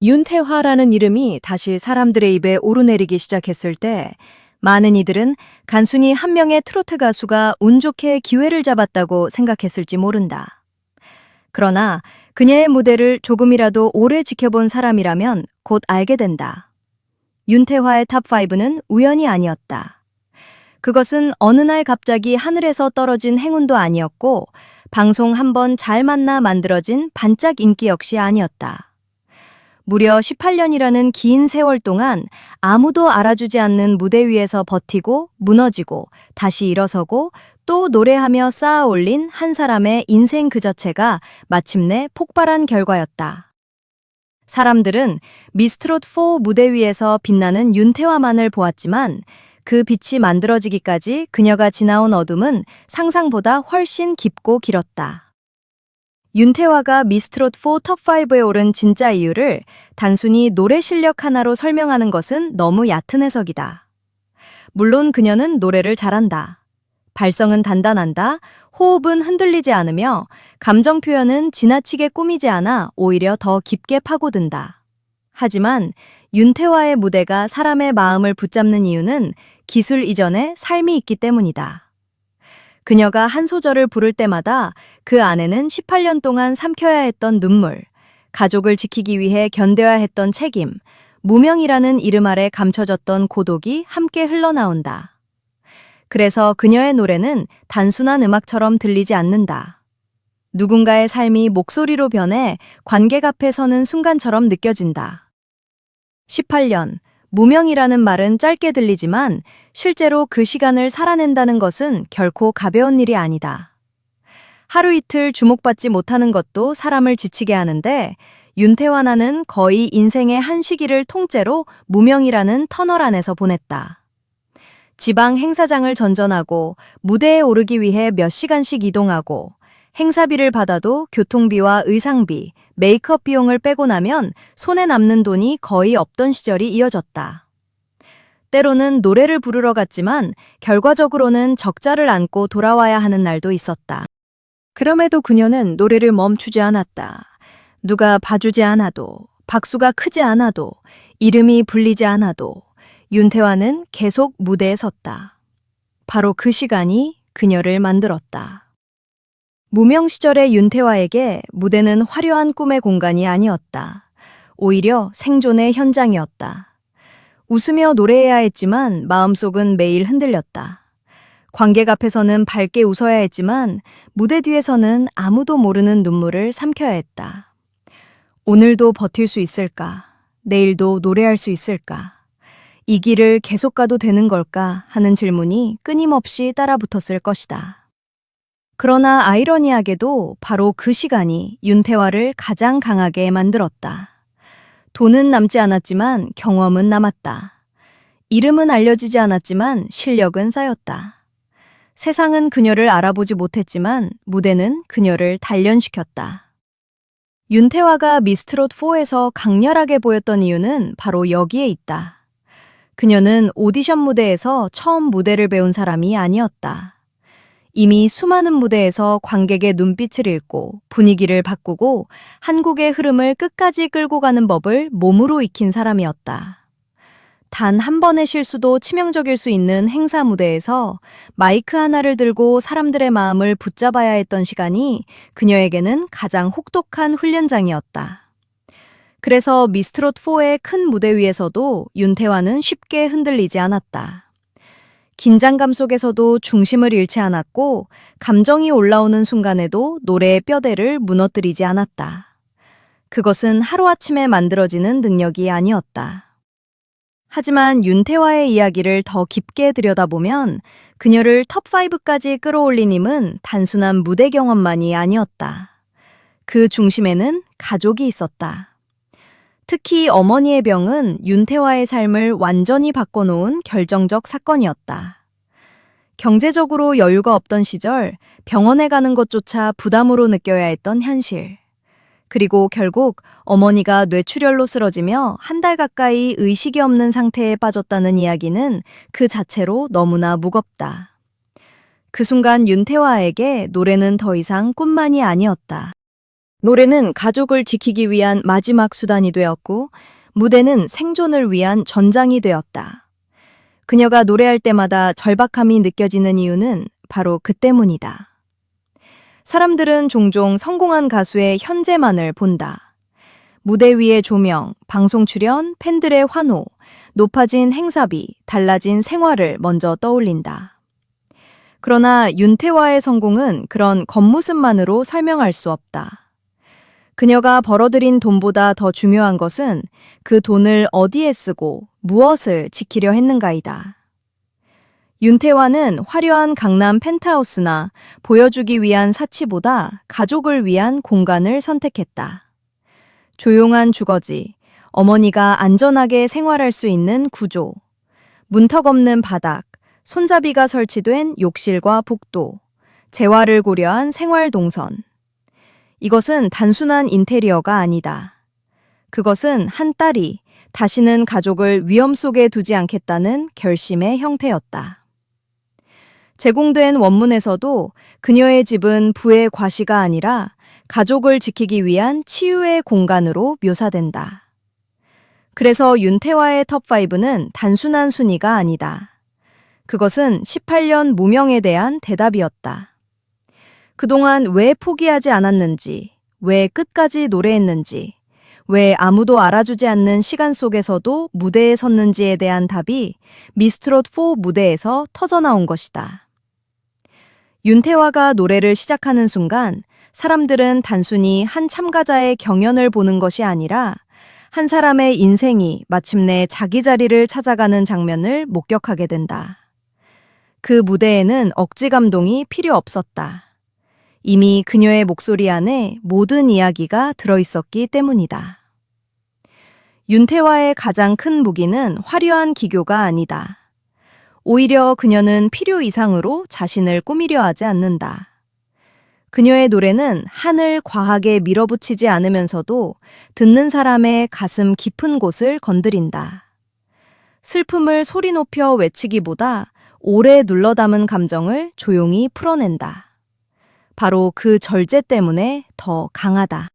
윤태화라는 이름이 다시 사람들의 입에 오르내리기 시작했을 때 많은 이들은 단순히 한 명의 트로트 가수가 운 좋게 기회를 잡았다고 생각했을지 모른다. 그러나 그녀의 무대를 조금이라도 오래 지켜본 사람이라면 곧 알게 된다. 윤태화의 탑5는 우연이 아니었다. 그것은 어느 날 갑자기 하늘에서 떨어진 행운도 아니었고 방송 한 번 잘 만나 만들어진 반짝 인기 역시 아니었다. 무려 18년이라는 긴 세월 동안 아무도 알아주지 않는 무대 위에서 버티고 무너지고 다시 일어서고 또 노래하며 쌓아 올린 한 사람의 인생 그 자체가 마침내 폭발한 결과였다. 사람들은 미스트롯4 무대 위에서 빛나는 윤태화만을 보았지만 그 빛이 만들어지기까지 그녀가 지나온 어둠은 상상보다 훨씬 깊고 길었다. 윤태화가 미스트롯4 톱5에 오른 진짜 이유를 단순히 노래 실력 하나로 설명하는 것은 너무 얕은 해석이다. 물론 그녀는 노래를 잘한다. 발성은 단단한다. 호흡은 흔들리지 않으며 감정 표현은 지나치게 꾸미지 않아 오히려 더 깊게 파고든다. 하지만 윤태화의 무대가 사람의 마음을 붙잡는 이유는 기술 이전에 삶이 있기 때문이다. 그녀가 한 소절을 부를 때마다 그 안에는 18년 동안 삼켜야 했던 눈물, 가족을 지키기 위해 견뎌야 했던 책임, 무명이라는 이름 아래 감춰졌던 고독이 함께 흘러나온다. 그래서 그녀의 노래는 단순한 음악처럼 들리지 않는다. 누군가의 삶이 목소리로 변해 관객 앞에 서는 순간처럼 느껴진다. 18년, 무명이라는 말은 짧게 들리지만 실제로 그 시간을 살아낸다는 것은 결코 가벼운 일이 아니다. 하루 이틀 주목받지 못하는 것도 사람을 지치게 하는데 윤태화는 거의 인생의 한 시기를 통째로 무명이라는 터널 안에서 보냈다. 지방 행사장을 전전하고 무대에 오르기 위해 몇 시간씩 이동하고 행사비를 받아도 교통비와 의상비, 메이크업 비용을 빼고 나면 손에 남는 돈이 거의 없던 시절이 이어졌다. 때로는 노래를 부르러 갔지만 결과적으로는 적자를 안고 돌아와야 하는 날도 있었다. 그럼에도 그녀는 노래를 멈추지 않았다. 누가 봐주지 않아도, 박수가 크지 않아도, 이름이 불리지 않아도 윤태화는 계속 무대에 섰다. 바로 그 시간이 그녀를 만들었다. 무명 시절의 윤태화에게 무대는 화려한 꿈의 공간이 아니었다. 오히려 생존의 현장이었다. 웃으며 노래해야 했지만 마음속은 매일 흔들렸다. 관객 앞에서는 밝게 웃어야 했지만 무대 뒤에서는 아무도 모르는 눈물을 삼켜야 했다. 오늘도 버틸 수 있을까? 내일도 노래할 수 있을까? 이 길을 계속 가도 되는 걸까? 하는 질문이 끊임없이 따라붙었을 것이다. 그러나 아이러니하게도 바로 그 시간이 윤태화를 가장 강하게 만들었다. 돈은 남지 않았지만 경험은 남았다. 이름은 알려지지 않았지만 실력은 쌓였다. 세상은 그녀를 알아보지 못했지만 무대는 그녀를 단련시켰다. 윤태화가 미스트롯4에서 강렬하게 보였던 이유는 바로 여기에 있다. 그녀는 오디션 무대에서 처음 무대를 배운 사람이 아니었다. 이미 수많은 무대에서 관객의 눈빛을 읽고 분위기를 바꾸고 한국의 흐름을 끝까지 끌고 가는 법을 몸으로 익힌 사람이었다. 단 한 번의 실수도 치명적일 수 있는 행사 무대에서 마이크 하나를 들고 사람들의 마음을 붙잡아야 했던 시간이 그녀에게는 가장 혹독한 훈련장이었다. 그래서 미스트롯4의 큰 무대 위에서도 윤태화는 쉽게 흔들리지 않았다. 긴장감 속에서도 중심을 잃지 않았고 감정이 올라오는 순간에도 노래의 뼈대를 무너뜨리지 않았다. 그것은 하루아침에 만들어지는 능력이 아니었다. 하지만 윤태화의 이야기를 더 깊게 들여다보면 그녀를 톱5까지 끌어올린 힘은 단순한 무대 경험만이 아니었다. 그 중심에는 가족이 있었다. 특히 어머니의 병은 윤태화의 삶을 완전히 바꿔놓은 결정적 사건이었다. 경제적으로 여유가 없던 시절 병원에 가는 것조차 부담으로 느껴야 했던 현실. 그리고 결국 어머니가 뇌출혈로 쓰러지며 한 달 가까이 의식이 없는 상태에 빠졌다는 이야기는 그 자체로 너무나 무겁다. 그 순간 윤태화에게 노래는 더 이상 꿈만이 아니었다. 노래는 가족을 지키기 위한 마지막 수단이 되었고, 무대는 생존을 위한 전장이 되었다. 그녀가 노래할 때마다 절박함이 느껴지는 이유는 바로 그 때문이다. 사람들은 종종 성공한 가수의 현재만을 본다. 무대 위의 조명, 방송 출연, 팬들의 환호, 높아진 행사비, 달라진 생활을 먼저 떠올린다. 그러나 윤태화의 성공은 그런 겉모습만으로 설명할 수 없다. 그녀가 벌어들인 돈보다 더 중요한 것은 그 돈을 어디에 쓰고 무엇을 지키려 했는가이다. 윤태화는 화려한 강남 펜트하우스나 보여주기 위한 사치보다 가족을 위한 공간을 선택했다. 조용한 주거지, 어머니가 안전하게 생활할 수 있는 구조, 문턱 없는 바닥, 손잡이가 설치된 욕실과 복도, 재활을 고려한 생활 동선. 이것은 단순한 인테리어가 아니다. 그것은 한 딸이 다시는 가족을 위험 속에 두지 않겠다는 결심의 형태였다. 제공된 원문에서도 그녀의 집은 부의 과시가 아니라 가족을 지키기 위한 치유의 공간으로 묘사된다. 그래서 윤태화의 톱5는 단순한 순위가 아니다. 그것은 18년 무명에 대한 대답이었다. 그동안 왜 포기하지 않았는지, 왜 끝까지 노래했는지, 왜 아무도 알아주지 않는 시간 속에서도 무대에 섰는지에 대한 답이 미스트롯4 무대에서 터져나온 것이다. 윤태화가 노래를 시작하는 순간 사람들은 단순히 한 참가자의 경연을 보는 것이 아니라 한 사람의 인생이 마침내 자기 자리를 찾아가는 장면을 목격하게 된다. 그 무대에는 억지 감동이 필요 없었다. 이미 그녀의 목소리 안에 모든 이야기가 들어있었기 때문이다. 윤태화의 가장 큰 무기는 화려한 기교가 아니다. 오히려 그녀는 필요 이상으로 자신을 꾸미려 하지 않는다. 그녀의 노래는 한을 과하게 밀어붙이지 않으면서도 듣는 사람의 가슴 깊은 곳을 건드린다. 슬픔을 소리 높여 외치기보다 오래 눌러 담은 감정을 조용히 풀어낸다. 바로 그 절제 때문에 더 강하다.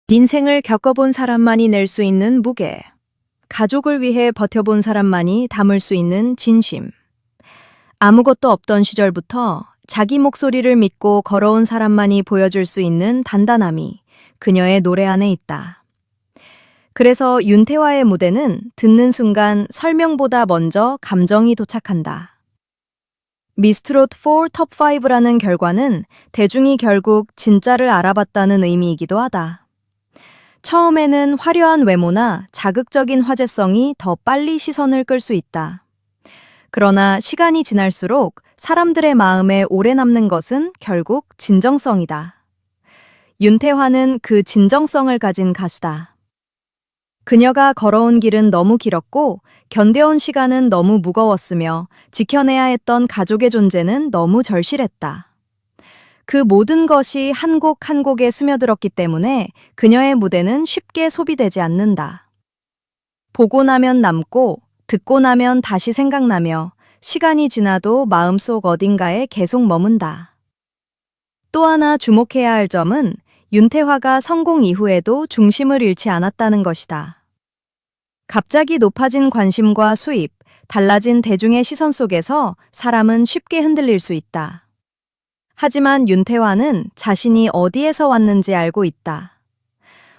인생을 겪어본 사람만이 낼 수 있는 무게. 가족을 위해 버텨본 사람만이 담을 수 있는 진심. 아무것도 없던 시절부터 자기 목소리를 믿고 걸어온 사람만이 보여줄 수 있는 단단함이 그녀의 노래 안에 있다. 그래서 윤태화의 무대는 듣는 순간 설명보다 먼저 감정이 도착한다. 미스트롯4 톱5라는 결과는 대중이 결국 진짜를 알아봤다는 의미이기도 하다. 처음에는 화려한 외모나 자극적인 화제성이 더 빨리 시선을 끌 수 있다. 그러나 시간이 지날수록 사람들의 마음에 오래 남는 것은 결국 진정성이다. 윤태화는 그 진정성을 가진 가수다. 그녀가 걸어온 길은 너무 길었고 견뎌온 시간은 너무 무거웠으며 지켜내야 했던 가족의 존재는 너무 절실했다. 그 모든 것이 한 곡 한 곡에 스며들었기 때문에 그녀의 무대는 쉽게 소비되지 않는다. 보고 나면 남고 듣고 나면 다시 생각나며 시간이 지나도 마음속 어딘가에 계속 머문다. 또 하나 주목해야 할 점은 윤태화가 성공 이후에도 중심을 잃지 않았다는 것이다. 갑자기 높아진 관심과 수입, 달라진 대중의 시선 속에서 사람은 쉽게 흔들릴 수 있다. 하지만 윤태화는 자신이 어디에서 왔는지 알고 있다.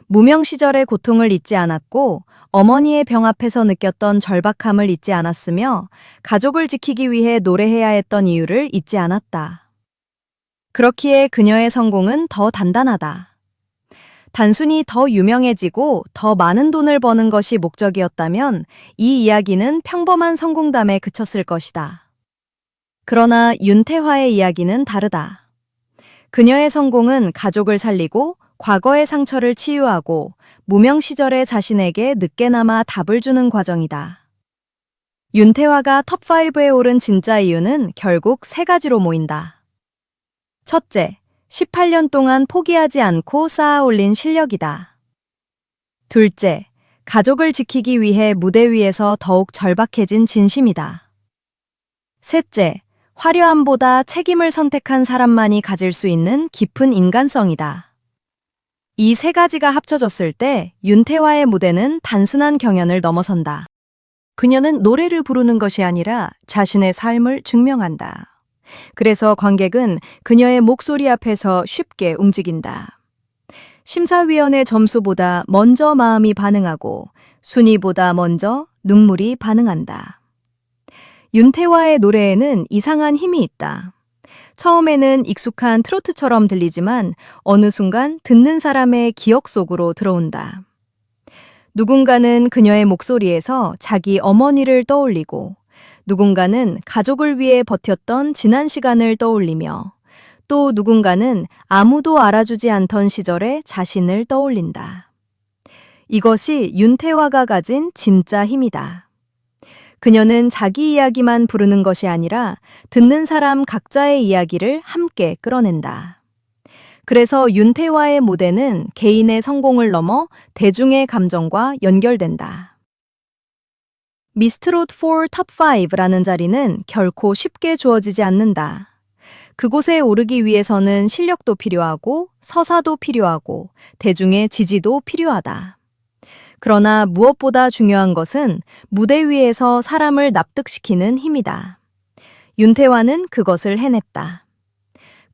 무명 시절의 고통을 잊지 않았고 어머니의 병 앞에서 느꼈던 절박함을 잊지 않았으며 가족을 지키기 위해 노래해야 했던 이유를 잊지 않았다. 그렇기에 그녀의 성공은 더 단단하다. 단순히 더 유명해지고 더 많은 돈을 버는 것이 목적이었다면 이 이야기는 평범한 성공담에 그쳤을 것이다. 그러나 윤태화의 이야기는 다르다. 그녀의 성공은 가족을 살리고 과거의 상처를 치유하고 무명 시절의 자신에게 늦게나마 답을 주는 과정이다. 윤태화가 톱5에 오른 진짜 이유는 결국 세 가지로 모인다. 첫째, 18년 동안 포기하지 않고 쌓아 올린 실력이다. 둘째, 가족을 지키기 위해 무대 위에서 더욱 절박해진 진심이다. 셋째, 화려함보다 책임을 선택한 사람만이 가질 수 있는 깊은 인간성이다. 이 세 가지가 합쳐졌을 때 윤태화의 무대는 단순한 경연을 넘어선다. 그녀는 노래를 부르는 것이 아니라 자신의 삶을 증명한다. 그래서 관객은 그녀의 목소리 앞에서 쉽게 움직인다. 심사위원의 점수보다 먼저 마음이 반응하고 순위보다 먼저 눈물이 반응한다. 윤태화의 노래에는 이상한 힘이 있다. 처음에는 익숙한 트로트처럼 들리지만 어느 순간 듣는 사람의 기억 속으로 들어온다. 누군가는 그녀의 목소리에서 자기 어머니를 떠올리고 누군가는 가족을 위해 버텼던 지난 시간을 떠올리며 또 누군가는 아무도 알아주지 않던 시절의 자신을 떠올린다. 이것이 윤태화가 가진 진짜 힘이다. 그녀는 자기 이야기만 부르는 것이 아니라 듣는 사람 각자의 이야기를 함께 끌어낸다. 그래서 윤태화의 무대는 개인의 성공을 넘어 대중의 감정과 연결된다. 미스트롯 4 탑5라는 자리는 결코 쉽게 주어지지 않는다. 그곳에 오르기 위해서는 실력도 필요하고 서사도 필요하고 대중의 지지도 필요하다. 그러나 무엇보다 중요한 것은 무대 위에서 사람을 납득시키는 힘이다. 윤태화는 그것을 해냈다.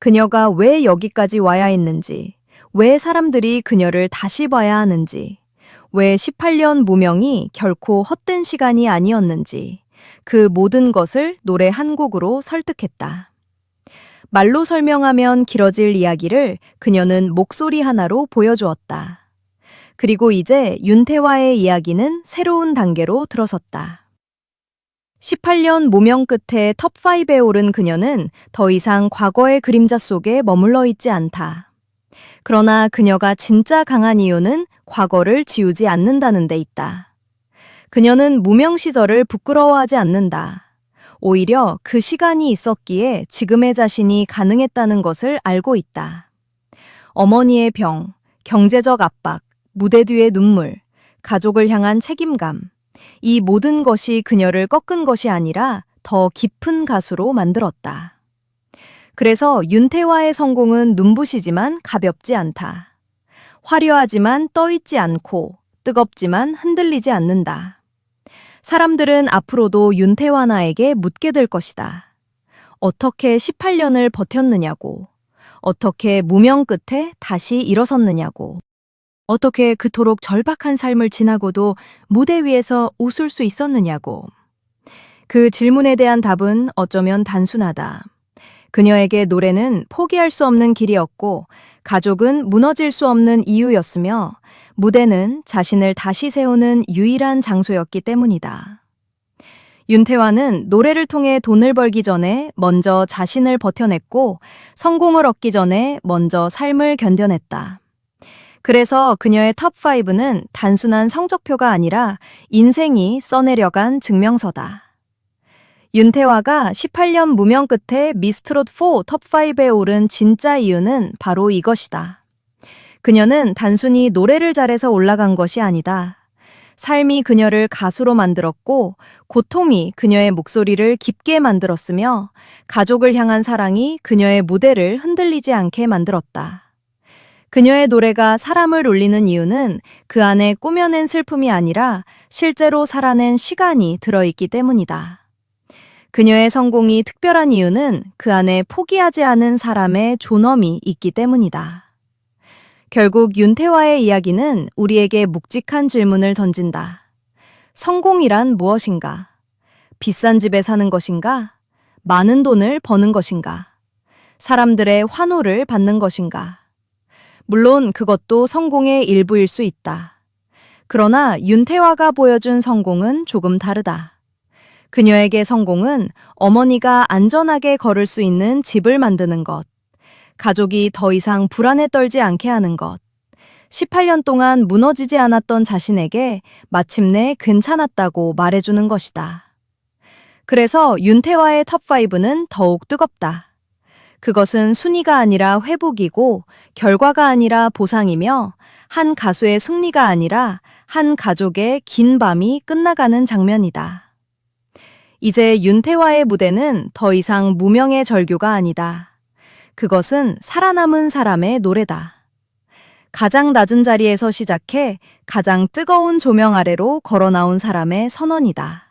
그녀가 왜 여기까지 와야 했는지, 왜 사람들이 그녀를 다시 봐야 하는지, 왜 18년 무명이 결코 헛된 시간이 아니었는지, 그 모든 것을 노래 한 곡으로 설득했다. 말로 설명하면 길어질 이야기를 그녀는 목소리 하나로 보여주었다. 그리고 이제 윤태화의 이야기는 새로운 단계로 들어섰다. 18년 무명 끝에 톱5에 오른 그녀는 더 이상 과거의 그림자 속에 머물러 있지 않다. 그러나 그녀가 진짜 강한 이유는 과거를 지우지 않는다는 데 있다. 그녀는 무명 시절을 부끄러워하지 않는다. 오히려 그 시간이 있었기에 지금의 자신이 가능했다는 것을 알고 있다. 어머니의 병, 경제적 압박, 무대 뒤의 눈물, 가족을 향한 책임감, 이 모든 것이 그녀를 꺾은 것이 아니라 더 깊은 가수로 만들었다. 그래서 윤태화의 성공은 눈부시지만 가볍지 않다. 화려하지만 떠있지 않고 뜨겁지만 흔들리지 않는다. 사람들은 앞으로도 윤태화나에게 묻게 될 것이다. 어떻게 18년을 버텼느냐고, 어떻게 무명 끝에 다시 일어섰느냐고, 어떻게 그토록 절박한 삶을 지나고도 무대 위에서 웃을 수 있었느냐고. 그 질문에 대한 답은 어쩌면 단순하다. 그녀에게 노래는 포기할 수 없는 길이었고, 가족은 무너질 수 없는 이유였으며, 무대는 자신을 다시 세우는 유일한 장소였기 때문이다. 윤태화는 노래를 통해 돈을 벌기 전에 먼저 자신을 버텨냈고, 성공을 얻기 전에 먼저 삶을 견뎌냈다. 그래서 그녀의 톱5는 단순한 성적표가 아니라 인생이 써내려간 증명서다. 윤태화가 18년 무명 끝에 미스트롯 4 톱5에 오른 진짜 이유는 바로 이것이다. 그녀는 단순히 노래를 잘해서 올라간 것이 아니다. 삶이 그녀를 가수로 만들었고 고통이 그녀의 목소리를 깊게 만들었으며 가족을 향한 사랑이 그녀의 무대를 흔들리지 않게 만들었다. 그녀의 노래가 사람을 울리는 이유는 그 안에 꾸며낸 슬픔이 아니라 실제로 살아낸 시간이 들어있기 때문이다. 그녀의 성공이 특별한 이유는 그 안에 포기하지 않은 사람의 존엄이 있기 때문이다. 결국 윤태화의 이야기는 우리에게 묵직한 질문을 던진다. 성공이란 무엇인가? 비싼 집에 사는 것인가? 많은 돈을 버는 것인가? 사람들의 환호를 받는 것인가? 물론 그것도 성공의 일부일 수 있다. 그러나 윤태화가 보여준 성공은 조금 다르다. 그녀에게 성공은 어머니가 안전하게 걸을 수 있는 집을 만드는 것, 가족이 더 이상 불안에 떨지 않게 하는 것, 18년 동안 무너지지 않았던 자신에게 마침내 괜찮았다고 말해주는 것이다. 그래서 윤태화의 톱5는 더욱 뜨겁다. 그것은 순위가 아니라 회복이고 결과가 아니라 보상이며 한 가수의 승리가 아니라 한 가족의 긴 밤이 끝나가는 장면이다. 이제 윤태화의 무대는 더 이상 무명의 절규가 아니다. 그것은 살아남은 사람의 노래다. 가장 낮은 자리에서 시작해 가장 뜨거운 조명 아래로 걸어 나온 사람의 선언이다.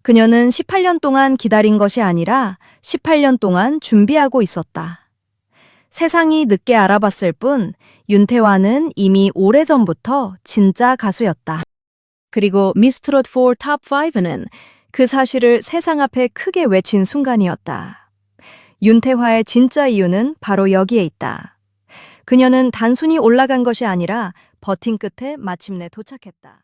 그녀는 18년 동안 기다린 것이 아니라 18년 동안 준비하고 있었다. 세상이 늦게 알아봤을 뿐 윤태화는 이미 오래전부터 진짜 가수였다. 그리고 미스트롯 4 탑 5는 그 사실을 세상 앞에 크게 외친 순간이었다. 윤태화의 진짜 이유는 바로 여기에 있다. 그녀는 단순히 올라간 것이 아니라 버틴 끝에 마침내 도착했다.